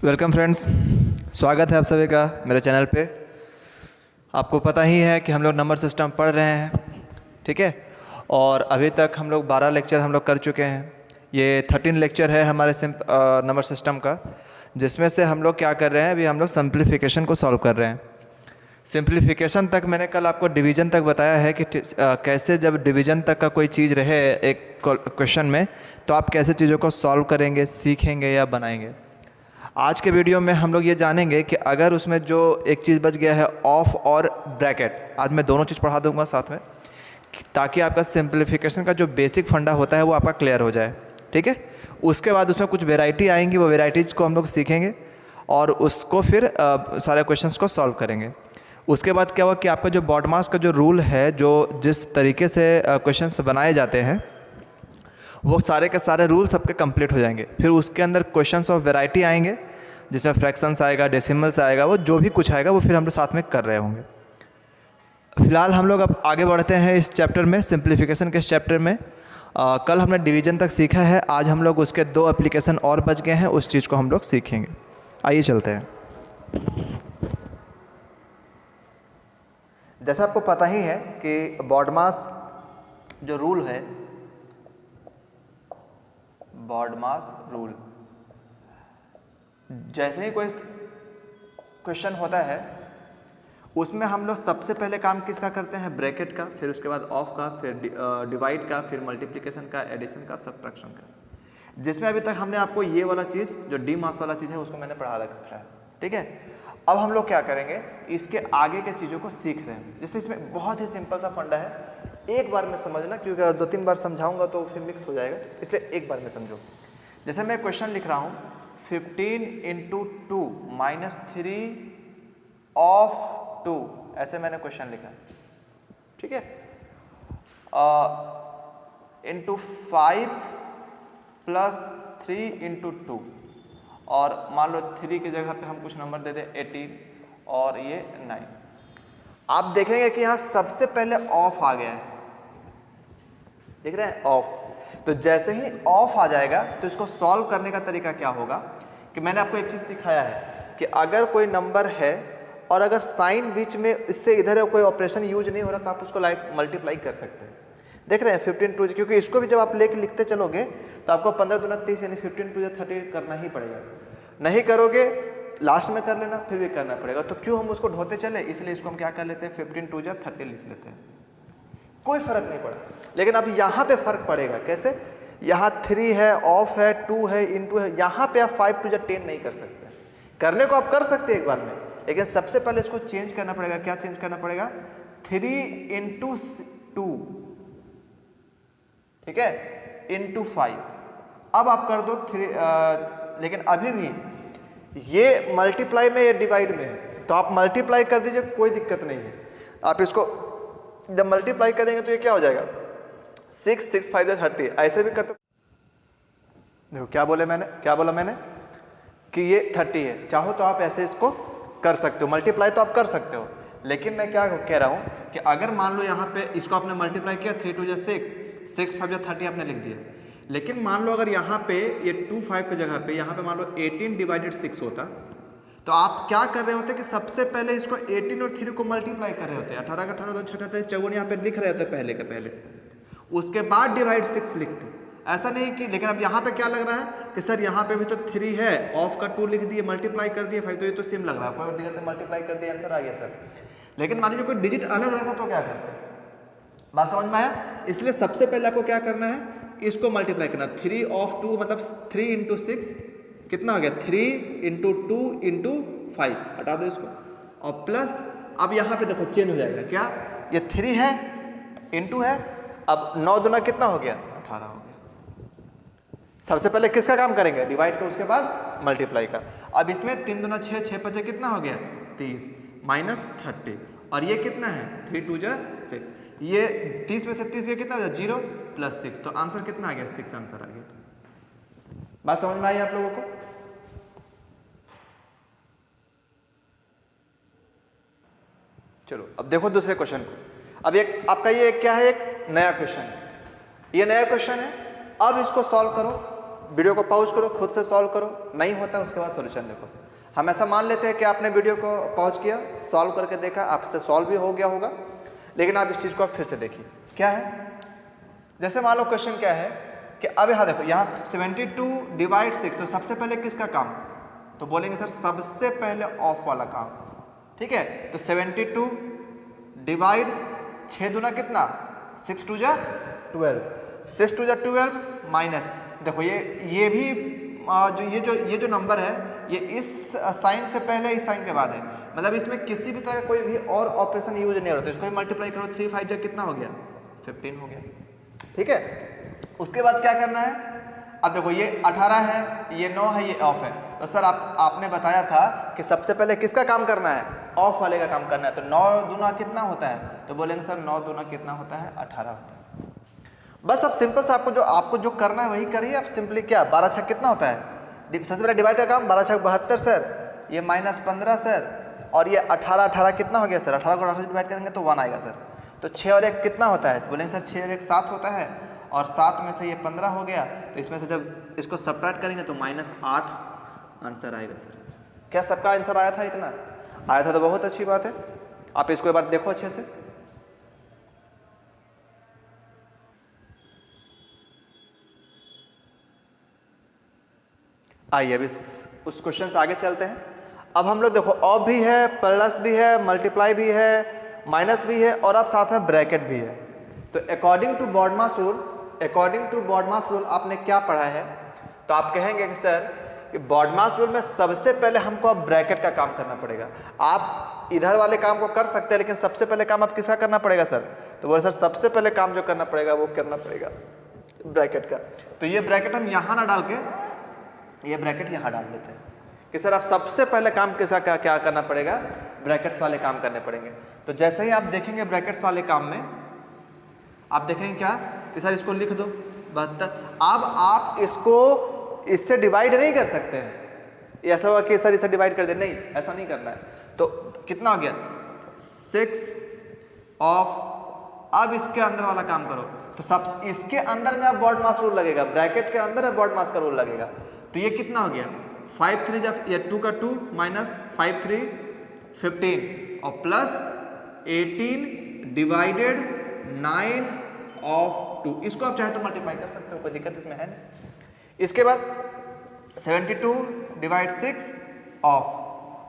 Welcome friends, स्वागत है आप सभी का मेरे चैनल पे। आपको पता ही है कि हम लोग नंबर सिस्टम पढ़ रहे हैं, ठीक है। और अभी तक हम लोग 12 लेक्चर हम लोग कर चुके हैं। ये 13 लेक्चर है हमारे नंबर सिस्टम का, जिसमें से हम लोग क्या कर रहे हैं, अभी हम लोग सिंप्लीफिकेशन को सॉल्व कर रहे हैं। सिंप्लीफिकेशन तक मैंने कल आपको डिवीज़न तक बताया है कि कैसे जब डिवीज़न तक का कोई चीज़ रहे एक क्वेश्चन में, तो आप कैसे चीज़ों को सॉल्व करेंगे, सीखेंगे या बनाएंगे। आज के वीडियो में हम लोग ये जानेंगे कि अगर उसमें जो एक चीज़ बच गया है ऑफ और ब्रैकेट, आज मैं दोनों चीज़ पढ़ा दूंगा साथ में, ताकि आपका सिंप्लीफिकेशन का जो बेसिक फंडा होता है वो आपका क्लियर हो जाए, ठीक है। उसके बाद उसमें कुछ वेराइटी आएंगी, वो वेराइटीज़ को हम लोग सीखेंगे और उसको फिर सारे क्वेश्चंस को सॉल्व करेंगे। उसके बाद क्या हुआ कि आपका जो बॉडमास का जो रूल है, जो जिस तरीके से क्वेश्चंस बनाए जाते हैं, वो सारे के सारे रूल सबके कंप्लीट हो जाएंगे। फिर उसके अंदर क्वेश्चंस ऑफ वैरायटी आएंगे, जिसमें फ्रैक्शंस आएगा, डेसिमल्स आएगा, वो जो भी कुछ आएगा वो फिर हम लोग साथ में कर रहे होंगे। फिलहाल हम लोग अब आगे बढ़ते हैं इस चैप्टर में, सिंप्लीफिकेशन के इस चैप्टर में। कल हमने डिवीजन तक सीखा है, आज हम लोग उसके 2 एप्लीकेशन और बच गए हैं, उस चीज़ को हम लोग सीखेंगे। आइए चलते हैं। जैसा आपको पता ही है कि बॉडमास जो रूल है, बॉडमास रूल, जैसे ही कोई क्वेश्चन होता है उसमें हम लोग सबसे पहले काम किसका करते हैं, ब्रैकेट का, फिर उसके बाद ऑफ का, फिर डिवाइड का, फिर मल्टीप्लिकेशन का, एडिशन का, सब्ट्रैक्शन का। जिसमें अभी तक हमने आपको ये वाला चीज़ जो डी मास वाला चीज़ है उसको मैंने पढ़ा रखा है, ठीक है। अब हम लोग क्या करेंगे, इसके आगे के चीज़ों को सीख रहे हैं। जैसे इसमें बहुत ही सिंपल सा फंडा है, एक बार में समझना, क्योंकि अगर 2-3 बार समझाऊंगा तो फिर मिक्स हो जाएगा, इसलिए एक बार में समझो। जैसे मैं क्वेश्चन लिख रहा हूँ 15 × 2 - 3 ऑफ 2, ऐसे मैंने क्वेश्चन लिखा, ठीक है। इंटू 5 + 3 × 2, और मान लो 3 की जगह पे हम कुछ नंबर दे दें 18 और ये 9। आप देखेंगे कि यहाँ सबसे पहले ऑफ आ गया है, देख रहे हैं ऑफ। तो जैसे ही ऑफ आ जाएगा तो इसको सॉल्व करने का तरीका क्या होगा कि मैंने आपको एक चीज़ सिखाया है कि अगर कोई नंबर है और अगर साइन बीच में इससे इधर कोई ऑपरेशन यूज नहीं हो रहा तो आप उसको मल्टीप्लाई कर सकते हैं। देख रहे हैं 15 × 2, क्योंकि इसको भी जब आप लेके लिखते चलोगे तो आपको 15 × 2 = 30, यानी 15 × 2 = 30 करना ही पड़ेगा। नहीं करोगे लास्ट में कर लेना, फिर भी करना पड़ेगा। तो क्यों हम उसको ढोते चले, इसलिए इसको हम क्या कर लेते हैं, 15 × 2 = 30 लिख लेते हैं। कोई फर्क नहीं पड़ा, लेकिन अब यहाँ पे फर्क पड़ेगा। कैसे, यहाँ 3 है, ऑफ है, 2 है, इंटू है, यहाँ पे आप 5 × 2 = 10 नहीं कर सकते। करने को आप कर सकते हैं एक बार में, लेकिन सबसे पहले इसको चेंज करना पड़ेगा। क्या चेंज करना पड़ेगा, 3 × 2, ठीक है, इंटू 5। अब आप कर दो 3, लेकिन अभी भी ये मल्टीप्लाई में, ये डिवाइड में है, तो आप मल्टीप्लाई कर दीजिए, कोई दिक्कत नहीं है। आप इसको जब मल्टीप्लाई करेंगे तो ये क्या हो जाएगा, 6 × 6 = 5 = 30, ऐसे भी करते। देखो क्या बोला मैंने कि ये 30 है। चाहो तो आप ऐसे इसको कर सकते हो, मल्टीप्लाई तो आप कर सकते हो, लेकिन मैं क्या कह रहा हूँ कि अगर मान लो यहाँ पे इसको आपने मल्टीप्लाई किया, 3 × 2 = 6, 6 × 5 = 30 आपने लिख दिया। लेकिन मान लो अगर यहाँ पे ये 2 5 की जगह पे यहाँ पे मान लो 18 / 6 होता, तो आप क्या कर रहे होते कि सबसे पहले इसको 18 और 3 को मल्टीप्लाई कर रहे होते, 18 का 18, 2 6 54 यहाँ पे लिख रहे होते पहले के पहले, उसके बाद डिवाइड 6 लिखते। ऐसा नहीं कि, लेकिन अब यहाँ पे क्या लग रहा है कि सर यहाँ पे भी तो 3 है, ऑफ का 2 लिख दिए, मल्टीप्लाई कर दिए 5, तो ये तो सेम लग रहा है, कोई दिक्कत नहीं, मल्टीप्लाई कर दिया, आंसर आ गया सर। लेकिन मान लीजिए कोई डिजिट अलग रहता तो क्या करते, बात समझ में आया। इसलिए सबसे पहले आपको क्या करना है, इसको मल्टीप्लाई करना। 3 ऑफ 2 मतलब 3 × 6 कितना हो गया, 3 × 2 × 5, हटा दो इसको, और प्लस अब यहाँ पे देखो चेंज हो जाएगा, क्या, ये 3 है, इंटू है, अब 9 दूना कितना हो गया, 18 हो गया। सबसे पहले किसका काम करेंगे, डिवाइड का, उसके बाद मल्टीप्लाई का। अब इसमें 3 दूना 6, 6 × 5 कितना हो गया, 30 - 30, और ये कितना है, 3 × 2 = 6, ये 30 में से 30 ये कितना हो गया, 0 + 6, तो आंसर कितना आ गया, 6 आंसर आ गया। बात समझ में आई आप लोगों को। चलो अब देखो दूसरे क्वेश्चन को। अब एक आपका ये क्या है, एक नया क्वेश्चन है, ये नया क्वेश्चन है। अब इसको सॉल्व करो। वीडियो को पॉज करो, खुद से सॉल्व करो, नहीं होता उसके बाद सॉल्यूशन देखो। हम ऐसा मान लेते हैं कि आपने वीडियो को पॉज किया, सॉल्व करके देखा, आपसे सॉल्व भी हो गया होगा, लेकिन आप इस चीज़ को आप फिर से देखिए क्या है। जैसे मान लो क्वेश्चन क्या है कि अब यहाँ देखो, यहाँ 72 डिवाइड 6, तो सबसे पहले किसका काम, तो बोलेंगे सर सबसे पहले ऑफ वाला काम, ठीक है। तो 72 डिवाइड 6 दूना कितना, 6 2 जा 12, 6 2 जा 12 माइनस, देखो ये भी ये जो नंबर है ये इस साइन से पहले इस साइन के बाद है, मतलब इसमें किसी भी तरह का कोई भी और ऑपरेशन यूज नहीं होता, इसको मल्टीप्लाई करो, 3 5 जा कितना हो गया, 15 हो गया, ठीक है। उसके बाद क्या करना है, अब देखो ये 18 है, ये 9 है, ये ऑफ है, तो सर आपने बताया था कि सबसे पहले किसका काम करना है, ऑफ वाले का काम करना है, तो 9 दूना कितना होता है, तो बोलेंगे सर 9 दूना कितना होता है, 18 होता है। बस अब सिंपल से आपको जो करना है वही करिए। आप सिंपली क्या, 12 छक कितना होता है, सबसे पहले डिवाइड का काम, 12 छक 72 सर, ये -15 सर, और ये 18 18 कितना हो गया सर, 18 को 18 से डिवाइड करेंगे तो 1 आएगा सर। तो 6 और 1 कितना होता है, तो बोलेंगे सर 6 और 1 7 होता है, और 7 में से ये 15 हो गया, तो इसमें से जब इसको सब्ट्रैक्ट करेंगे तो -8 आंसर आएगा सर। क्या सबका आंसर आया था, इतना आया था, तो बहुत अच्छी बात है। आप इसको एक बार देखो अच्छे से। आइए अभी उस क्वेश्चन से आगे चलते हैं। अब हम लोग देखो ऑफ भी है, प्लस भी है, मल्टीप्लाई भी है, माइनस भी है, और अब साथ में ब्रैकेट भी है। तो अकॉर्डिंग टू बॉडमास रूल आपने क्या पढ़ा है, तो आप कहेंगे कि सर कि बॉडमास रूल में सबसे पहले हमको अब ब्रैकेट का काम करना पड़ेगा। आप इधर वाले काम को कर सकते हैं, लेकिन सबसे पहले काम आप किसका करना पड़ेगा सर, तो बोले सर सबसे पहले काम जो करना पड़ेगा वो करना पड़ेगा ब्रैकेट का। तो ये ब्रैकेट हम यहाँ ना डाल के ये ब्रैकेट यहाँ डाल देते हैं कि सर आप सबसे पहले काम किसका क्या करना पड़ेगा, ब्रैकेट्स वाले काम करने पड़ेंगे। तो जैसे ही आप देखेंगे ब्रैकेट्स वाले काम में आप देखेंगे क्या कि सर इसको लिख दो 72। अब आप इसको इससे डिवाइड नहीं कर सकते हैं, ऐसा होगा कि सर इसे डिवाइड कर दे, नहीं ऐसा नहीं करना है। तो कितना हो गया 6 ऑफ, अब इसके अंदर वाला काम करो, तो सब इसके अंदर में अब बॉडमास रूल लगेगा, ब्रैकेट के अंदर बॉडमास का रूल लगेगा। तो ये कितना हो गया 5 3 जब ये 2 का 2 माइनस 5 3 15 और प्लस 18 डिवाइडेड 9 ऑफ 2। इसको आप चाहे तो मल्टीप्लाई कर सकते हो, कोई दिक्कत इसमें है नहीं। इसके बाद 72 डिवाइड 6 ऑफ,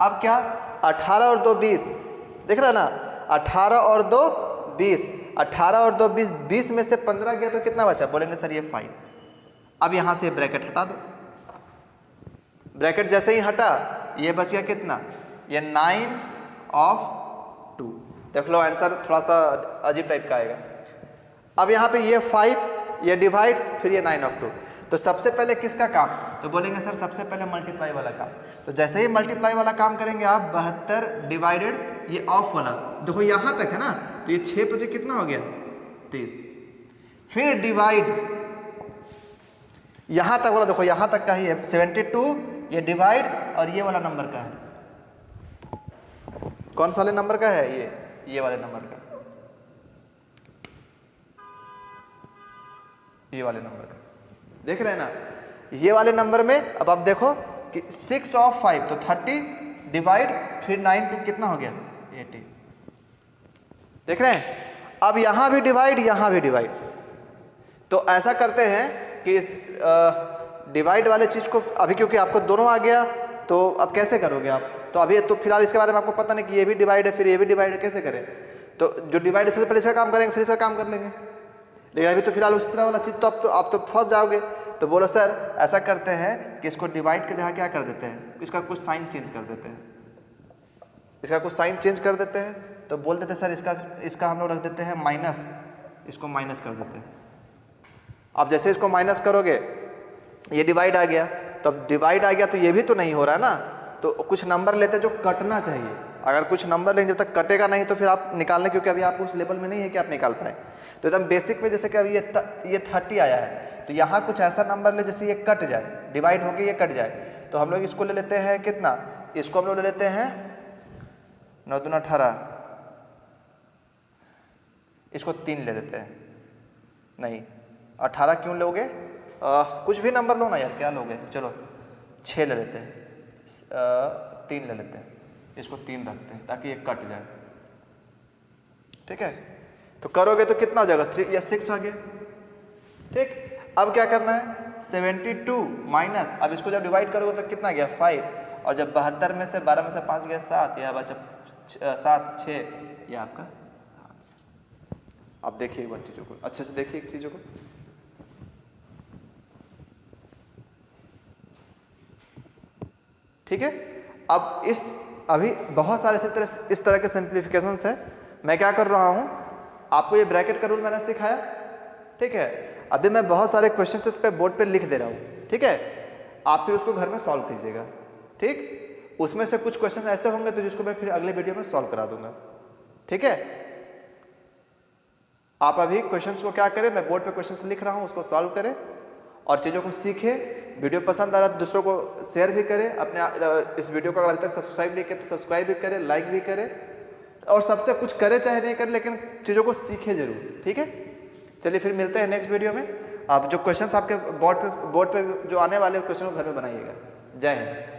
अब क्या 18 और 2 20, देख रहा ना 18 और 2 20, 18 और 2 20, 20 में से 15 गया तो कितना बचा, बोलेंगे सर ये 5। अब यहाँ से ब्रैकेट हटा दो, ब्रैकेट जैसे ही हटा ये बच गया कितना, ये 9 ऑफ 2। देख लो आंसर थोड़ा सा अजीब टाइप का आएगा। अब यहाँ पे ये 5, ये डिवाइड, फिर ये 9 ऑफ 2। तो सबसे पहले किसका काम, तो बोलेंगे सर सबसे पहले मल्टीप्लाई वाला काम। तो जैसे ही मल्टीप्लाई वाला काम करेंगे आप 72 डिवाइडेड ये ऑफ वाला, देखो यहाँ तक है ना, तो ये 6 बजे कितना हो गया 30, फिर डिवाइड यहाँ तक वाला, देखो यहाँ तक का ही है 72, ये डिवाइड और ये वाला नंबर का है, कौन सा वाले नंबर का है, ये वाले नंबर का, ये वाले नंबर का, देख रहे हैं ना, ये वाले नंबर में। अब आप देखो कि 6 ऑफ 5 तो 30 डिवाइड फिर 9 टू कितना हो गया 80, देख रहे हैं। अब यहाँ भी डिवाइड, यहाँ भी डिवाइड। तो ऐसा करते हैं कि इस डिवाइड वाले चीज़ को अभी, क्योंकि आपको दोनों आ गया, तो अब कैसे करोगे आप, तो अभी तो फिलहाल इसके बारे में आपको पता नहीं कि ये भी डिवाइड है फिर ये भी डिवाइड है, कैसे करें। तो जो डिवाइड इससे पहले इसका काम करेंगे फिर इसका काम कर लेंगे, लेकिन अभी तो फिलहाल उस तरह वाला चीज़ तो आप तो फंस जाओगे। तो बोलो सर ऐसा करते हैं कि इसको डिवाइड के जगह क्या कर देते हैं, इसका कुछ साइन चेंज कर देते हैं, इसका कुछ साइन चेंज कर देते हैं। तो बोल देते हैं सर इसका हम लोग रख देते हैं माइनस, इसको माइनस कर देते हैं। अब जैसे इसको माइनस करोगे ये डिवाइड आ गया, तो अब डिवाइड आ गया तो ये भी तो नहीं हो रहा है ना, तो कुछ नंबर लेते हैं जो कटना चाहिए। अगर कुछ नंबर लेंगे जब तक कटेगा नहीं तो फिर आप निकालने, क्योंकि अभी आप उस लेवल में नहीं है कि आप निकाल पाए। तो एकदम बेसिक में जैसे कि अभी ये 30 आया है, तो यहाँ कुछ ऐसा नंबर ले जैसे ये कट जाए, डिवाइड होकर ये कट जाए। तो हम लोग इसको ले लेते हैं कितना, इसको हम लोग ले लेते हैं 9 दूना 18, इसको 3 ले लेते हैं, नहीं 18 क्यों लोगे, कुछ भी नंबर लो ना यार, क्या लोगे, चलो 6 ले लेते हैं, 3 ले लेते हैं, इसको 3 रखते हैं ताकि ये कट जाए। ठीक है, तो करोगे तो कितना हो जाएगा, 3 या 6 आ गया। ठीक, अब क्या करना है, 72 माइनस, अब इसको जब डिवाइड करोगे तो कितना गया 5, और जब 72 में से 12 में से 5 गया 7, या बचा 7 6, ये आपका आंसर। अब देखिए एक बार चीज़ों को अच्छे से देखिए, एक चीज़ों को ठीक है। अब अभी बहुत सारे इस तरह के सिंप्लीफिकेशंस है। मैं क्या कर रहा हूँ, आपको ये ब्रैकेट का रूल मैंने सिखाया, ठीक है। अभी मैं बहुत सारे क्वेश्चन इस पे बोर्ड पे लिख दे रहा हूँ, ठीक है। आप फिर उसको घर में सॉल्व कीजिएगा, ठीक। उसमें से कुछ क्वेश्चन ऐसे होंगे तो जिसको मैं फिर अगले वीडियो में सॉल्व करा दूंगा, ठीक है। आप अभी क्वेश्चंस को क्या करें, मैं बोर्ड पे क्वेश्चंस लिख रहा हूँ, उसको सॉल्व करें और चीज़ों को सीखें। वीडियो पसंद आ रहा है तो दूसरों को शेयर भी करें, अपने इस वीडियो को अगर अभी तक सब्सक्राइब नहीं किया तो सब्सक्राइब भी करें, लाइक भी करें, और सबसे कुछ करे चाहे नहीं करे लेकिन चीज़ों को सीखें जरूर, ठीक है। चलिए फिर मिलते हैं नेक्स्ट वीडियो में। आप जो क्वेश्चंस आपके बोर्ड पे जो आने वाले क्वेश्चन को घर में बनाइएगा। जय हिंद।